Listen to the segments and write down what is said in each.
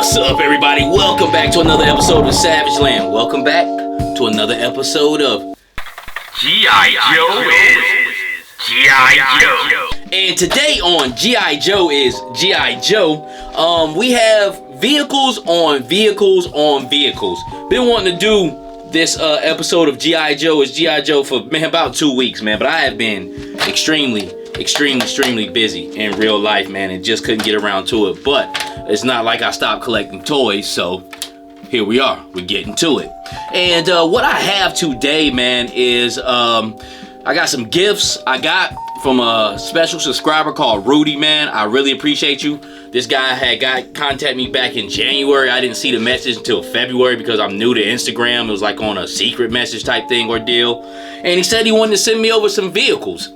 What's up, everybody? Welcome back to another episode of Savage Land. Welcome back to another episode of G.I. Joe is G.I. Joe. And today on G.I. Joe is G.I. Joe, we have vehicles on vehicles on vehicles. Been wanting to do this episode of G.I. Joe is G.I. Joe for, man, about 2 weeks, man. But I have been extremely busy in real life, man, and just couldn't get around to it. But it's not like I stopped collecting toys, so here we are. We're getting to it. And what I have today, man, is I got some gifts I got from a special subscriber called Rudy, man. I really appreciate you. This guy had contact me back in January. I didn't see the message until February because I'm new to Instagram. It was like on a secret message type thing or deal. And he said he wanted to send me over some vehicles.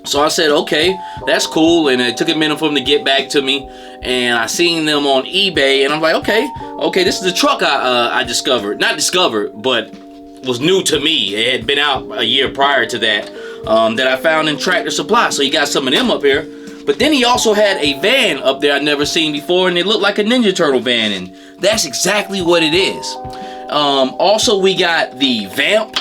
So I said, okay, that's cool. And it took a minute for him to get back to me. And I seen them on eBay. And I'm like, okay, this is the truck I discovered. Not discovered, but was new to me. It had been out a year prior to that, that I found in Tractor Supply. So he got some of them up here. But then he also had a van up there I'd never seen before. And it looked like a Ninja Turtle van. And that's exactly what it is. Also, we got the Vamp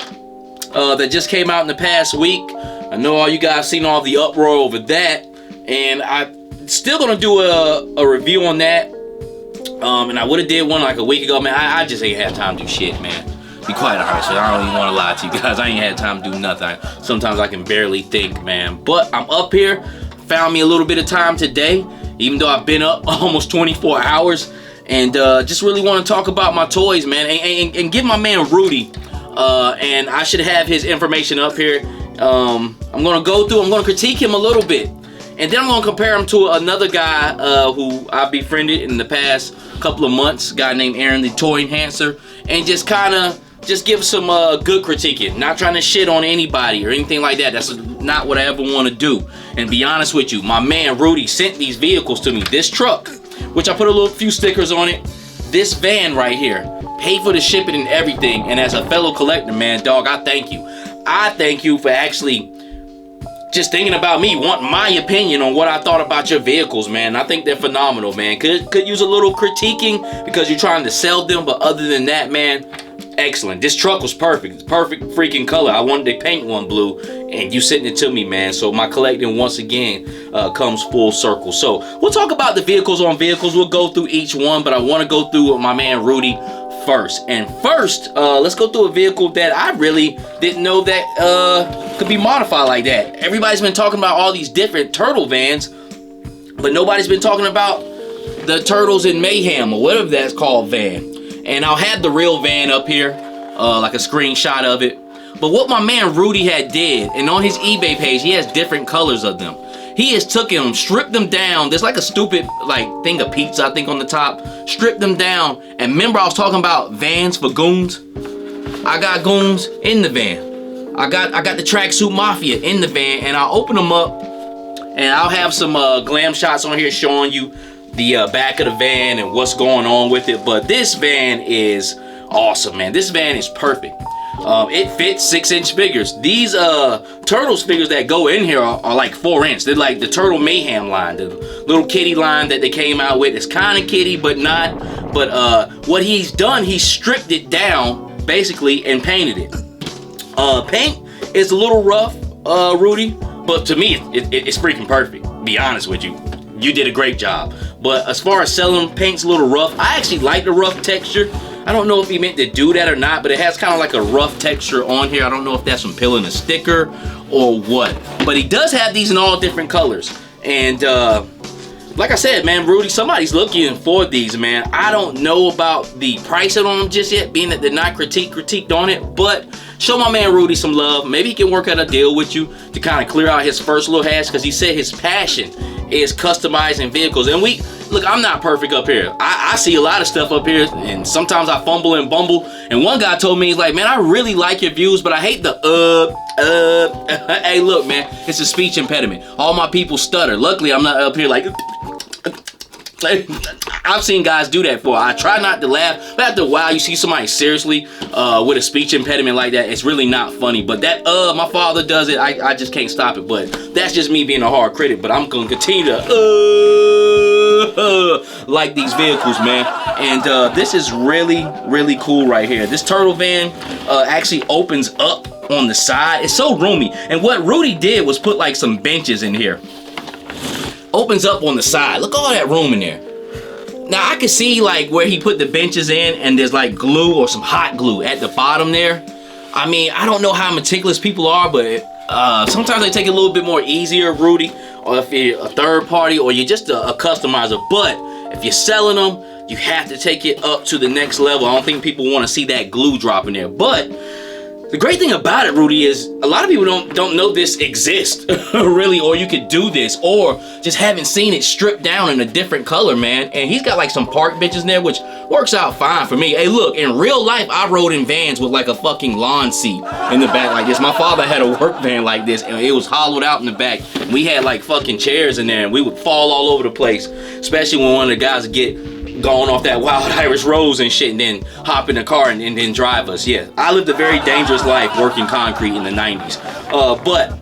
that just came out in the past week. I know all you guys seen all the uproar over that, and I'm still gonna do a review on that. And I would have did one like a week ago, man. I just ain't had time to do shit, man. Be quite honest, I don't even want to lie to you guys. I ain't had time to do nothing. Sometimes I can barely think, man. But I'm up here, found me a little bit of time today, even though I've been up almost 24 hours, and just really want to talk about my toys, man, and give my man Rudy. And I should have his information up here. I'm gonna critique him a little bit, and then I'm gonna compare him to another guy who I befriended in the past couple of months, a guy named Aaron the Toy Enhancer, and just give some good critiquing, not trying to shit on anybody or anything like that. That's not what I ever want to do. And be honest with you, my man Rudy sent these vehicles to me. This truck, which I put a few stickers on it, this van right here, paid for the shipping and everything. And as a fellow collector, man, dog, I thank you. I thank you for actually just thinking about me, wanting my opinion on what I thought about your vehicles, man. I think they're phenomenal, man. Could use a little critiquing because you're trying to sell them, but other than that, man, excellent. This truck was perfect. It's perfect freaking color. I wanted to paint one blue, and you sent it to me, man. So my collecting once again comes full circle. So we'll talk about the vehicles on vehicles. We'll go through each one, but I want to go through my man Rudy first. And first, let's go through a vehicle that I really didn't know that could be modified like that. Everybody's been talking about all these different turtle vans, but nobody's been talking about the Turtles in Mayhem or whatever that's called van. And I'll have the real van up here, like a screenshot of it. But what my man Rudy had did, and on his eBay page, he has different colors of them. He has took them, stripped them down. There's like a stupid thing of pizza, I think, on the top. Stripped them down. And remember I was talking about vans for goons? I got goons in the van. I got the Tracksuit Mafia in the van, and I'll open them up, and I'll have some glam shots on here showing you the back of the van and what's going on with it. But this van is awesome, man. This van is perfect. It fits 6-inch figures. These Turtles figures that go in here are like 4-inch. They're like the Turtle Mayhem line, the little kitty line that they came out with. It's kind of kitty, but not. But what he's done, he stripped it down basically and painted it. Paint is a little rough, Rudy, but to me it's freaking perfect. Be honest with you, you did a great job. But as far as selling, paint's a little rough. I actually like the rough texture. I don't know if he meant to do that or not, but it has kind of like a rough texture on here. I don't know if that's from peeling a sticker or what. But he does have these in all different colors. And like I said, man, Rudy, somebody's looking for these, man. I don't know about the pricing on them just yet, being that they're not critiqued on it. But show my man Rudy some love. Maybe he can work out a deal with you to kind of clear out his first little hash, because he said his passion is customizing vehicles. And look, I'm not perfect up here. I see a lot of stuff up here, and sometimes I fumble and bumble. And one guy told me, he's like, man, I really like your views, but I hate the Hey, look, man, it's a speech impediment. All my people stutter. Luckily, I'm not up here like I've seen guys do that before. I try not to laugh, but after a while, you see somebody seriously with a speech impediment like that, it's really not funny. But that, my father does it. I just can't stop it. But that's just me being a hard critic. But I'm gonna continue to like these vehicles, man. And this is really, really cool right here. This turtle van actually opens up on the side. It's so roomy. And what Rudy did was put like some benches in here. Opens up on the side. Look at all that room in there. Now I can see like where he put the benches in, and there's like glue or some hot glue at the bottom there. I mean, I don't know how meticulous people are, but sometimes they take it a little bit more easier, Rudy, or if you're a third party or you're just a customizer. But if you're selling them, you have to take it up to the next level. I don't think people want to see that glue drop in there. But the great thing about it, Rudy, is a lot of people don't know this exists, really, or you could do this, or just haven't seen it stripped down in a different color, man. And he's got like some park benches in there, which works out fine for me. Hey, look, in real life, I rode in vans with like a fucking lawn seat in the back like this. My father had a work van like this, and it was hollowed out in the back. We had like fucking chairs in there, and we would fall all over the place, especially when one of the guys would get going off that wild Irish rose and shit, and then hop in the car and then drive us. Yeah, I lived a very dangerous life working concrete in the 90s. But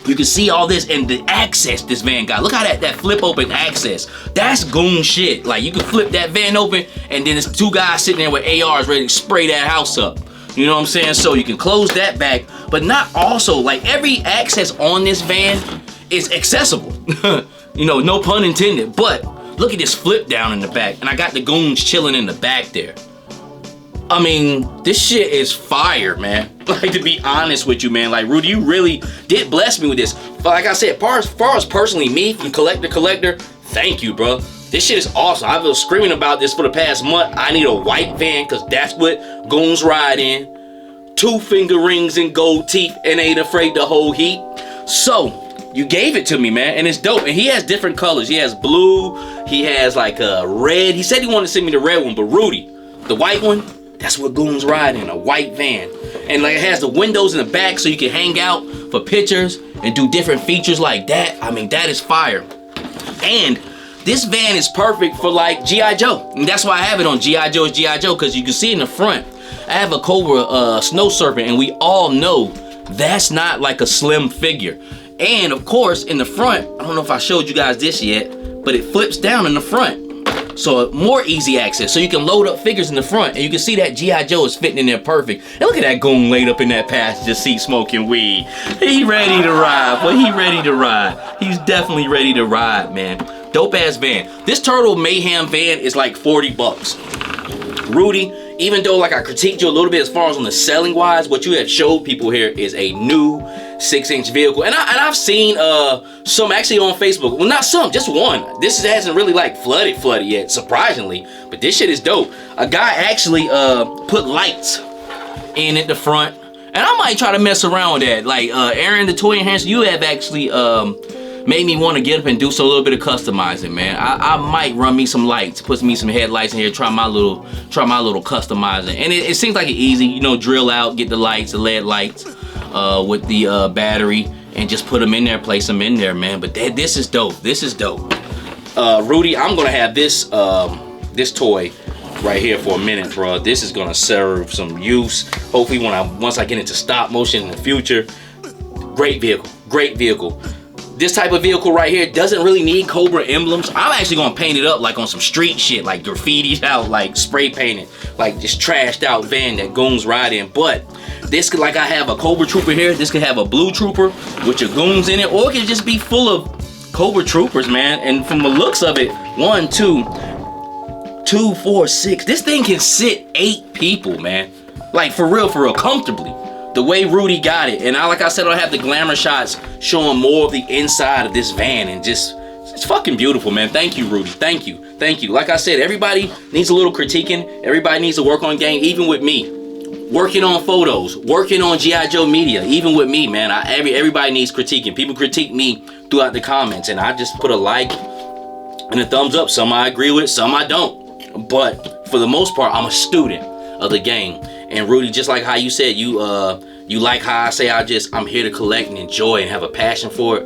you can see all this and the access this van got. Look how that flip open access. That's goon shit. Like, you can flip that van open, and then there's two guys sitting there with ARs ready to spray that house up. You know what I'm saying? So you can close that back, but not also, like, every access on this van is accessible. You know, no pun intended, but look at this flip down in the back, and I got the goons chilling in the back there. I mean, this shit is fire, man. Like, to be honest with you, man, like, Rudy, you really did bless me with this. But like I said, as far as personally me, from collector, thank you, bro. This shit is awesome. I've been screaming about this for the past month. I need a white van, because that's what goons ride in. 2 finger rings and gold teeth, and ain't afraid to hold heat. So, you gave it to me, man, and it's dope. And he has different colors. He has blue. He has like a red. He said he wanted to send me the red one, but Rudy, the white one, that's what goons ride in, a white van. And like, it has the windows in the back so you can hang out for pictures and do different features like that. I mean, that is fire. And this van is perfect for like G.I. Joe. And that's why I have it on G.I. Joe is G.I. Joe, because you can see in the front, I have a Cobra snow serpent, and we all know that's not like a slim figure. And of course, in the front, I don't know if I showed you guys this yet, but it flips down in the front. So more easy access. So you can load up figures in the front, and you can see that G.I. Joe is fitting in there perfect. And look at that goon laid up in that passenger seat smoking weed. He ready to ride, boy. He ready to ride. He's definitely ready to ride, man. Dope ass van. This Turtle Mayhem van is like 40 bucks. Rudy, even though like I critiqued you a little bit as far as on the selling wise, what you have showed people here is a new 6-inch vehicle. And I've seen some actually on Facebook. Well, not some, just one. This hasn't really like flooded yet, surprisingly. But this shit is dope. A guy actually put lights in at the front. And I might try to mess around with that. Like Aaron, the toy enhancer, you have actually made me want to get up and do a little bit of customizing, man. I might run me some lights, put me some headlights in here, try my little customizing. And it seems like it's easy, you know, drill out, get the lights, the LED lights with the battery, and just put them in there, place them in there, man. But this is dope. This is dope. Rudy, I'm gonna have this this toy right here for a minute, bro. This is gonna serve some use. Hopefully, once I get into stop motion in the future. Great vehicle. Great vehicle. This type of vehicle right here doesn't really need Cobra emblems. I'm actually gonna paint it up like on some street shit, like graffitied out, like spray painted, like this trashed out van that goons ride in. But this could, like, I have a Cobra trooper here. This could have a blue trooper with your goons in it, or it could just be full of Cobra troopers, man. And from the looks of it, 1, 2, 4, 6. This thing can sit 8 people, man. Like, for real, comfortably. The way Rudy got it. And like I said, I'll have the glamour shots showing more of the inside of this van, and just, it's fucking beautiful, man. Thank you, Rudy. Thank you. Thank you. Like I said, everybody needs a little critiquing. Everybody needs to work on game, even with me. Working on photos, working on G.I. Joe media, even with me, man. Everybody needs critiquing. People critique me throughout the comments, and I just put a like and a thumbs up. Some I agree with, some I don't. But for the most part, I'm a student of the game. And Rudy, just like how you said, you like how I say I'm here to collect and enjoy and have a passion for it.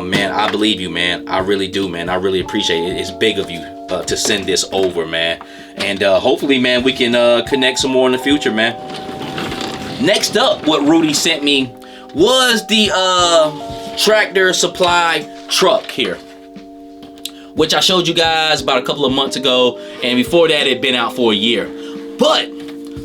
Man, I believe you, man. I really do, man. I really appreciate it. It's big of you to send this over, man. And hopefully, man, we can connect some more in the future, man. Next up, what Rudy sent me was the Tractor Supply truck here. which I showed you guys about a couple of months ago, and before that it'd been out for a year. But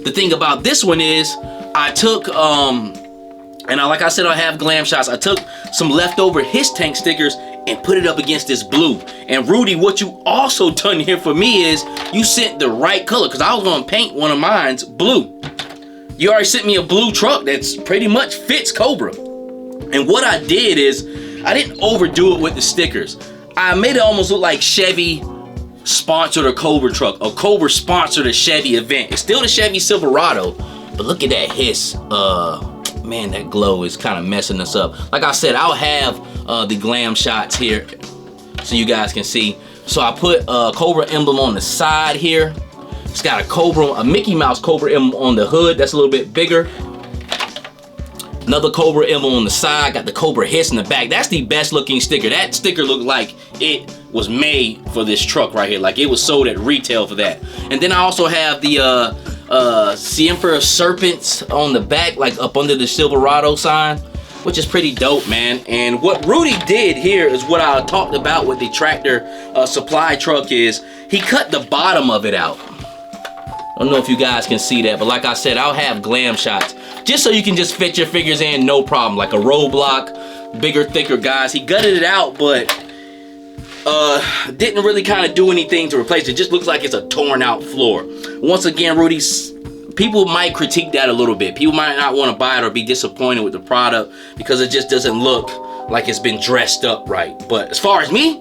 the thing about this one is I took like I said, I have glam shots. I took some leftover His Tank stickers and put it up against this blue. And Rudy, what you also done here for me is you sent the right color, because I was gonna paint one of mine's blue. You already sent me a blue truck that's pretty much fits Cobra. And what I did is I didn't overdo it with the stickers. I made it almost look like Chevy sponsored a Cobra truck, or Cobra sponsored a Chevy event. It's still the Chevy Silverado, but look at that hiss. Man, that glow is kind of messing us up. Like I said, I'll have the glam shots here so you guys can see. So I put a Cobra emblem on the side here. It's got a Mickey Mouse Cobra emblem on the hood that's a little bit bigger. Another Cobra emblem on the side. Got the Cobra hiss in the back. That's the best looking sticker. That sticker looked like it was made for this truck right here. Like it was sold at retail for that. And then I also have the Emperor serpents on the back, like up under the Silverado sign, which is pretty dope, man. And what Rudy did here is what I talked about with the tractor supply truck is he cut the bottom of it out. I don't know if you guys can see that, but like I said, I'll have glam shots just so you can just fit your figures in, no problem. Like a roadblock, bigger, thicker guys. He gutted it out, but didn't really kind of do anything to replace it. It just looks like it's a torn out floor. Once again, Rudy, people might critique that a little bit. People might not want to buy it or be disappointed with the product because it just doesn't look like it's been dressed up right. But as far as me,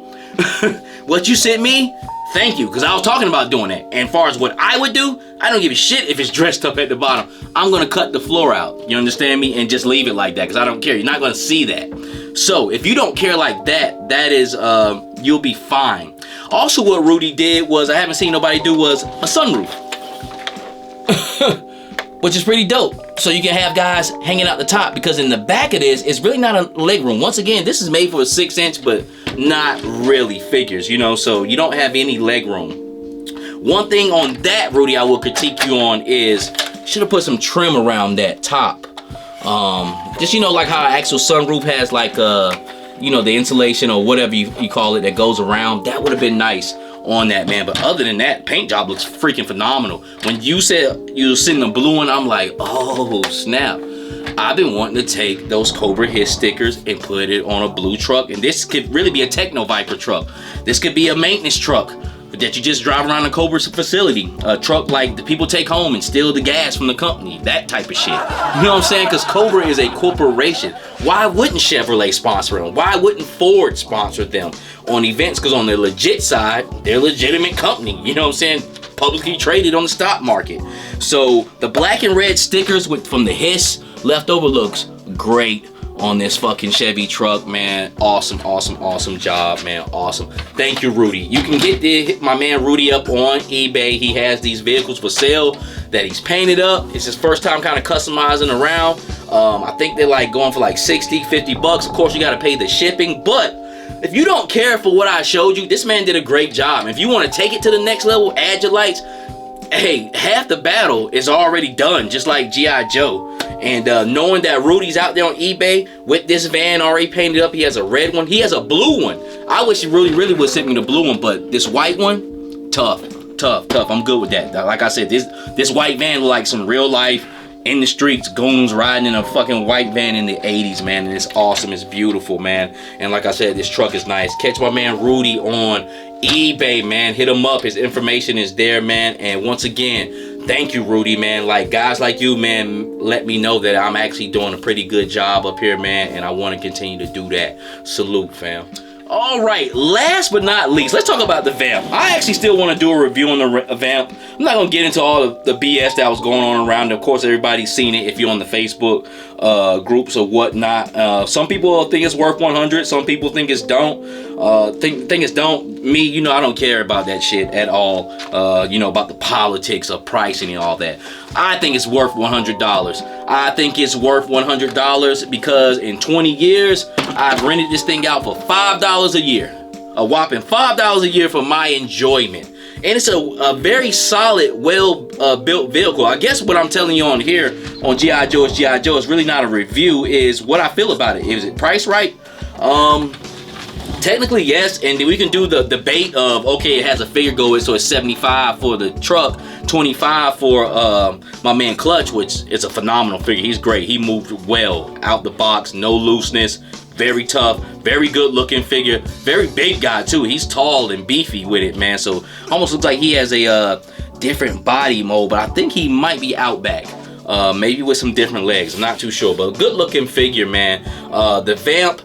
what you sent me, thank you, because I was talking about doing that. And as far as what I would do, I don't give a shit if it's dressed up at the bottom. I'm going to cut the floor out, you understand me, and just leave it like that, because I don't care. You're not going to see that. So if you don't care like that, that is, you'll be fine. Also, what Rudy did was, I haven't seen nobody do, was a sunroof. Which is pretty dope. So you can have guys hanging out the top, because in the back of this, it's really not a leg room. Once again, this is made for a 6-inch, but not really figures, you know, so you don't have any leg room. One thing on that, Rudy, I will critique you on is, should have put some trim around that top. Just, you know, like how an actual sunroof has like, you know, the insulation or whatever you call it that goes around. That would have been nice on that, man. But other than that, paint job looks freaking phenomenal. When you said you were sending the blue one, I'm like, oh snap. I've been wanting to take those Cobra Hiss stickers and put it on a blue truck. And this could really be a Techno Viper truck. This could be a maintenance truck that you just drive around a Cobra facility. A truck like the people take home and steal the gas from the company. That type of shit. You know what I'm saying? Because Cobra is a corporation. Why wouldn't Chevrolet sponsor them? Why wouldn't Ford sponsor them on events? Because on the legit side, they're a legitimate company. You know what I'm saying? Publicly traded on the stock market. So the black and red stickers from the Hiss leftover looks great on this fucking Chevy truck, man. Awesome, awesome, awesome job, man. Awesome. Thank you, Rudy. You can get my man Rudy up on eBay. He has these vehicles for sale that he's painted up. It's his first time kind of customizing around. I think they're like going for like 60, 50 bucks. Of course, you got to pay the shipping, but if you don't care for what I showed you, this man did a great job. If you want to take it to the next level, add your lights, hey, half the battle is already done, just like G.I. Joe. And knowing that Rudy's out there on eBay with this van already painted up, he has a red one, he has a blue one. I wish he really would send me the blue one, but this white one, tough. I'm good with that. Like I said, this white van look like some real life in the streets goons riding in a fucking white van in the 80s, man. And it's awesome, it's beautiful, man. And like I said, this truck is nice. Catch my man Rudy on eBay, man. Hit him up, his information is there, man. And once again, thank you, Rudy, man. Like, guys like you, man, let me know that I'm actually doing a pretty good job up here, man, and I want to continue to do that. Salute, fam. All right, last but not least, let's talk about the Vamp. I actually still want to do a review on the Vamp. I'm not going to get into all of the BS that was going on around it. Of course, everybody's seen it if you're on the Facebook groups or whatnot. Some people think it's worth 100. Some people think it's don't. Think it's don't. Me, you know, I don't care about that shit at all. You know, about the politics of pricing and all that. I think it's worth $100. I think it's worth $100 because in 20 years, I've rented this thing out for $5 a year. A whopping $5 a year for my enjoyment. And it's a very solid, well-built vehicle. I guess what I'm telling you on here, on G.I. Joe is G.I. Joe, is really not a review, is what I feel about it. Is it priced right? Technically, yes, and we can do the debate of, okay, it has a figure go so it's 75 for the truck, 25 for my man Clutch, which is a phenomenal figure. He's great. He moved well out the box, no looseness, very tough, very good looking figure, very big guy too. He's tall and beefy with it, man. So almost looks like he has a different body mold, but I think he might be Outback. Maybe with some different legs. I'm not too sure, but a good looking figure, man. The Vamp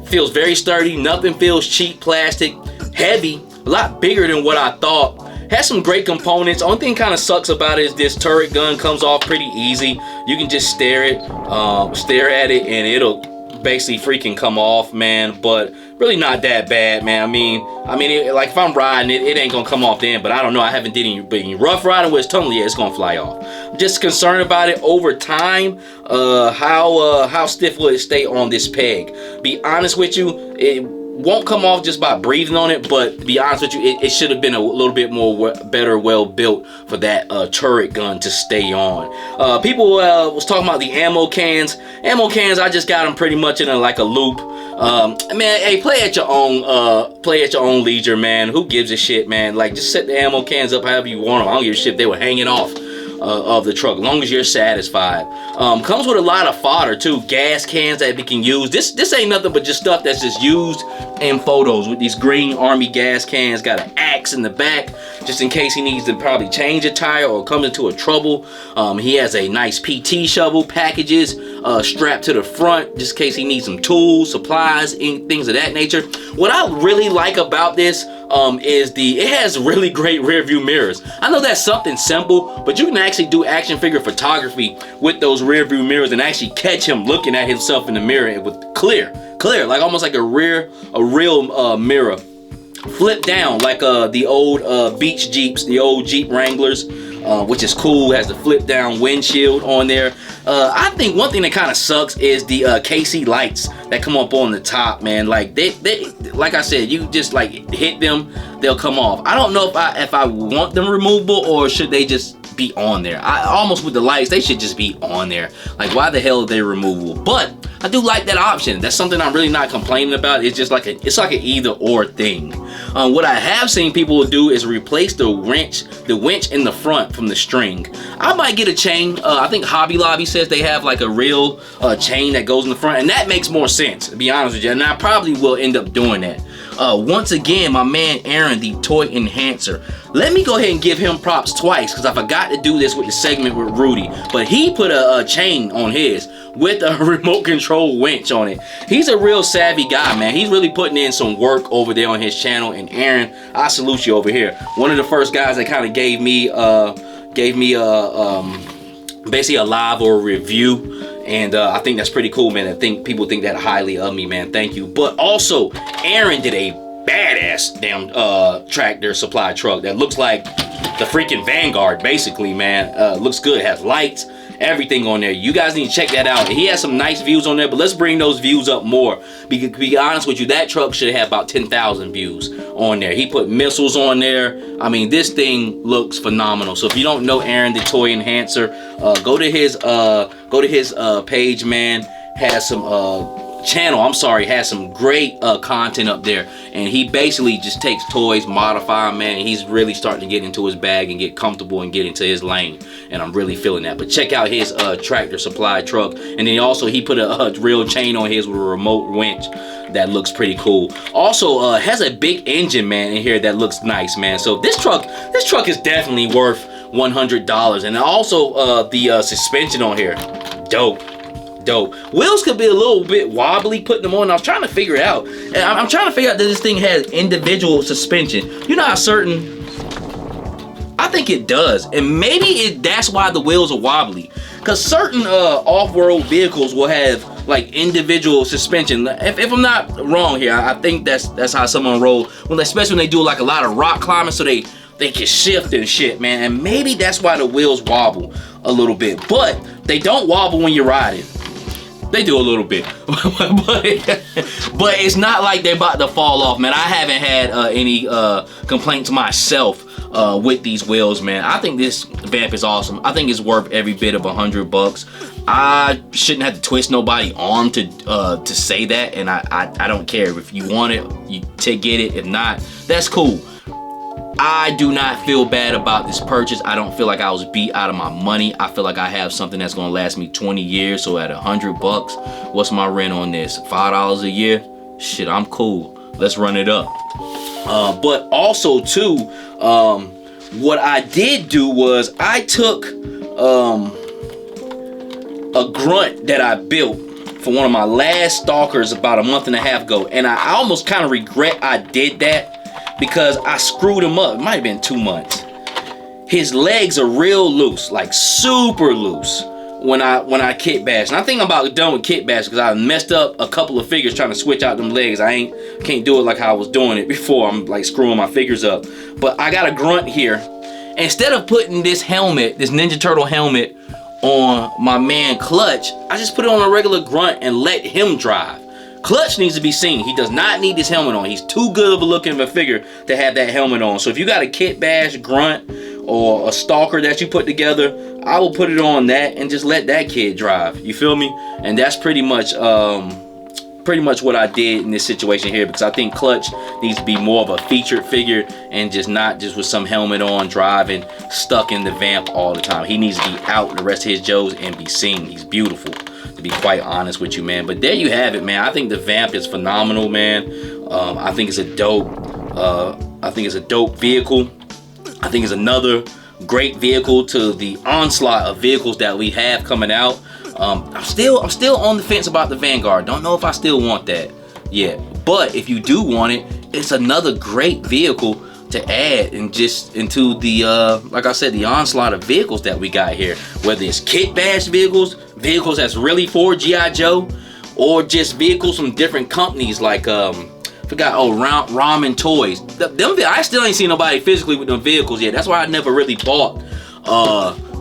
feels very sturdy. Nothing feels cheap plastic. Heavy. A lot bigger than what I thought. Has some great components. Only thing kind of sucks about it is this turret gun comes off pretty easy. You can just stare at it, and it'll basically freaking come off, man. But really not that bad, man. I mean, like if I'm riding it, it ain't gonna come off then. But I don't know. I haven't did any rough riding with its tunnel yet. It's gonna fly off. I'm just concerned about it over time. How stiff will it stay on this peg? Be honest with you, it won't come off just by breathing on it. But to be honest with you, it should have been a little bit more better, well built for that turret gun to stay on. People was talking about the ammo cans. Ammo cans, I just got them pretty much in like a loop. Man, hey, play at your own leisure, man. Who gives a shit, man? Like, just set the ammo cans up however you want them. I don't give a shit if they were hanging off of the truck, as long as you're satisfied. Comes with a lot of fodder too, gas cans that we can use. This ain't nothing but just stuff that's just used in photos with these green army gas cans. Got an axe in the back just in case he needs to probably change a tire or comes into a trouble. He has a nice PT shovel packages strapped to the front just in case he needs some tools, supplies, and things of that nature. What I really like about this is it has really great rear view mirrors. I know that's something simple, but you can actually do action figure photography with those rear view mirrors and actually catch him looking at himself in the mirror with clear, like almost like a real mirror. Flip down like the old beach Jeeps, the old Jeep Wranglers, which is cool. Has the flip down windshield on there. I think one thing that kind of sucks is the KC lights that come up on the top, man. Like they like I said, you just like hit them, they'll come off. I don't know if I want them removable or should they just be on there. I almost with the lights, they should just be on there. Like, why the hell are they removable? But I do like that option. That's something I'm really not complaining about. It's just like it's like an either or thing. What I have seen people do is replace the winch in the front from the string. I might get a chain. I think Hobby Lobby says they have like a real chain that goes in the front, and that makes more sense, to be honest with you. And I probably will end up doing that. Once again, my man Aaron, the toy enhancer. Let me go ahead and give him props twice because I forgot to do this with the segment with Rudy. But he put a chain on his with a remote control winch on it. He's a real savvy guy, man. He's really putting in some work over there on his channel. And Aaron, I salute you over here. One of the first guys that kind of gave me basically a live or a review. And I think that's pretty cool, man. I think people think that highly of me, man. Thank you. But also, Aaron did a badass damn tractor supply truck that looks like the freaking Vanguard, basically, man. Looks good. Has lights, everything on there. You guys need to check that out. He has some nice views on there, but let's bring those views up more. To be honest with you, that truck should have about 10,000 views on there. He put missiles on there. I mean, this thing looks phenomenal. So if you don't know Aaron, the toy enhancer, go to his page, man. Has some has some great content up there, and he basically just takes toys, modify them, man. He's really starting to get into his bag and get comfortable and get into his lane, and I'm really feeling that. But check out his tractor supply truck, and then also he put a real chain on his with a remote winch that looks pretty cool. Also has a big engine, man, in here that looks nice, man. So this truck is definitely worth $100. And also the suspension on here, dope. Wheels could be a little bit wobbly putting them on. I was trying to figure it out. And I'm trying to figure out that this thing has individual suspension. You know how certain, I think it does. And maybe that's why the wheels are wobbly. Because certain off-road vehicles will have like individual suspension. If I'm not wrong here, I think that's how someone roll. Well, especially when they do like a lot of rock climbing, so they can shift and shit, man. And maybe that's why the wheels wobble a little bit. But they don't wobble when you're riding. They do a little bit, but it's not like they're about to fall off, man. I haven't had any complaints myself with these wheels, man. I think this Vamp is awesome. I think it's worth every bit of $100. I shouldn't have to twist nobody's arm to say that, and I don't care. If you want it, you get it. If not, that's cool. I do not feel bad about this purchase. I don't feel like I was beat out of my money. I feel like I have something that's gonna last me 20 years. So at $100, what's my rent on this? $5 a year? Shit, I'm cool. Let's run it up. But also too, what I did do was I took a grunt that I built for one of my last stalkers about a month and a half ago, and I almost kind of regret I did that because I screwed him up. It might have been 2 months. His legs are real loose, like super loose when I kit bash. And I think I'm about done with kit bash because I messed up a couple of figures trying to switch out them legs. I can't do it like how I was doing it before. I'm like screwing my figures up. But I got a grunt here. Instead of putting this helmet, this Ninja Turtle helmet, on my man Clutch, I just put it on a regular grunt and let him drive. Clutch needs to be seen. He does not need this helmet on. He's too good of a looking of a figure to have that helmet on. So if you got a kit bash grunt or a stalker that you put together, I will put it on that and just let that kid drive. You feel me? And that's pretty much what I did in this situation here, because I think Clutch needs to be more of a featured figure and not just with some helmet on driving stuck in the Vamp all the time. He needs to be out with the rest of his Joes and be seen. He's beautiful, to be quite honest with you, man. But there you have it, man. I think the Vamp is phenomenal, man. I think it's a dope vehicle. I think it's another great vehicle to the onslaught of vehicles that we have coming out. I'm still on the fence about the Vanguard. Don't know if I still want that yet. But if you do want it, it's another great vehicle to add and just into the like I said, the onslaught of vehicles that we got here. Whether it's kit bash vehicles that's really for G.I. Joe, or just vehicles from different companies like Ramen Toys. I still ain't seen nobody physically with them vehicles yet. That's why I never really bought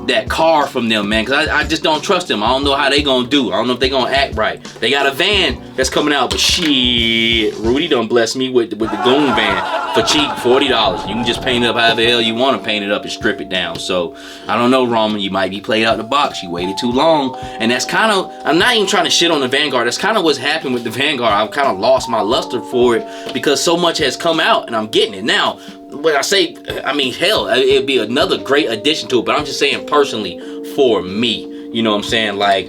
that car from them, man, because I just don't trust them. I don't know how they gonna do. I don't know if they gonna act right. They got a van that's coming out, but shit, Rudy done blessed me with the Goon van for cheap, $40. You can just paint it up however the hell you want to paint it up and strip it down. So I don't know, Roman, you might be played out the box. You waited too long, and that's kind of, I'm not even trying to shit on the Vanguard. That's kind of what's happened with the Vanguard. I've kind of lost my luster for it because so much has come out, and I'm getting it now. When I say, I mean, hell, it'd be another great addition to it, but I'm just saying personally for me, you know what I'm saying? Like,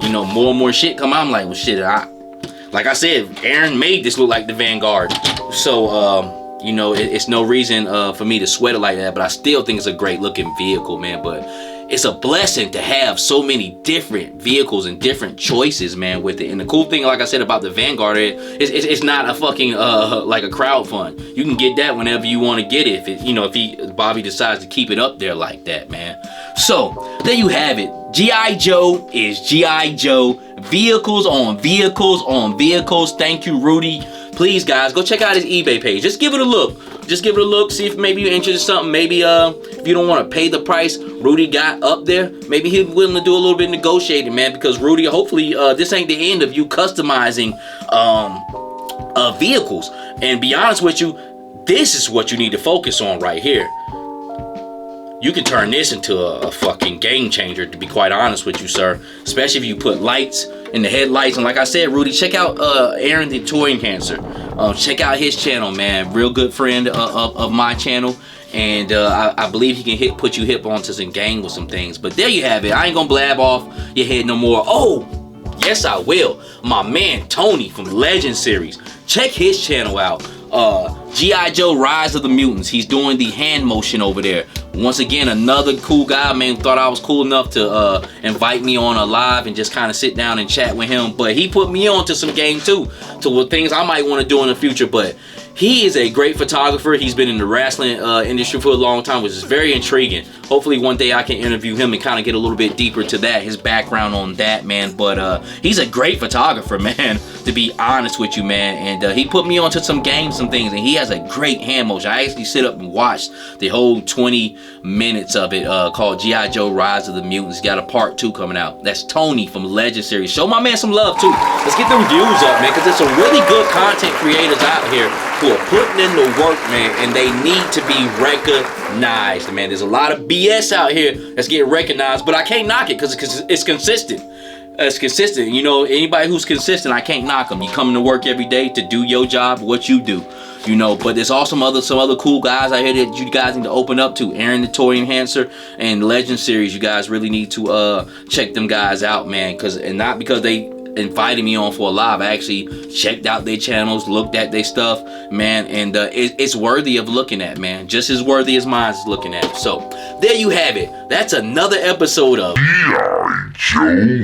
you know, more and more shit come out, I'm like, well, shit, like I said, Aaron made this look like the Vanguard. So, you know, it's no reason for me to sweat it like that, but I still think it's a great looking vehicle, man. But it's a blessing to have so many different vehicles and different choices, man, with it. And the cool thing, like I said, about the Vanguard, it's not a fucking like a crowd fund. You can get that whenever you want to get it, if Bobby decides to keep it up there like that, man. So there you have it. G.I. Joe is G.I. Joe. Vehicles on vehicles on vehicles. Thank you, Rudy. Please, guys, go check out his eBay page. Just give it a look. See if maybe you're interested in something. Maybe if you don't want to pay the price Rudy got up there, maybe he's willing to do a little bit of negotiating, man. Because Rudy, hopefully this ain't the end of you customizing vehicles. And be honest with you, this is what you need to focus on right here. You can turn this into a fucking game changer, to be quite honest with you, sir. Especially if you put lights in the headlights. And like I said, Rudy, check out Aaron the Toy Enhancer. Check out his channel, man. Real good friend of my channel. And I believe he can put you hip onto some game with some things. But there you have it. I ain't gonna blab off your head no more. Oh, yes I will. My man Tony from Legend series. Check his channel out. G.I. Joe Rise of the Mutants. He's doing the hand motion over there. Once again, another cool guy, man. Thought I was cool enough to invite me on a live and just kind of sit down and chat with him. But he put me on to some game too, to things I might want to do in the future. But he is a great photographer. He's been in the wrestling industry for a long time, which is very intriguing. Hopefully one day I can interview him and kind of get a little bit deeper to that, his background on that, man. But he's a great photographer, man, to be honest with you, man. And he put me onto some games, some things, and he has a great hand motion. I actually sit up and watched the whole 20 minutes of it called G.I. Joe Rise of the Mutants. Got a part 2 coming out. That's Tony from Legend Series. Show my man some love too. Let's get the reviews up, man, because there's some really good content creators out here who are putting in the work, man, and they need to be recognized, man. There's a lot of BS out here that's getting recognized, but I can't knock it because it's consistent. It's consistent. You know, anybody who's consistent, I can't knock them. You come to work every day to do your job, what you do. You know, but there's also some other cool guys out here that you guys need to open up to. Aaron the Toy Enhancer and Legend Series. You guys really need to check them guys out, man. And not because they invited me on for a live. I actually checked out their channels, looked at their stuff, man, and it's worthy of looking at, man. Just as worthy as mine is looking at. So there you have it. That's another episode of G.I. Joe.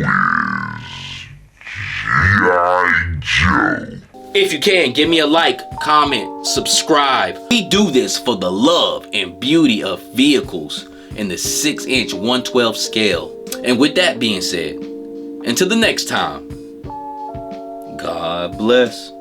G.I. Joe. If you can, give me a like, comment, subscribe. We do this for the love and beauty of vehicles in the 6-inch 1/12 scale. And with that being said, until the next time, God bless.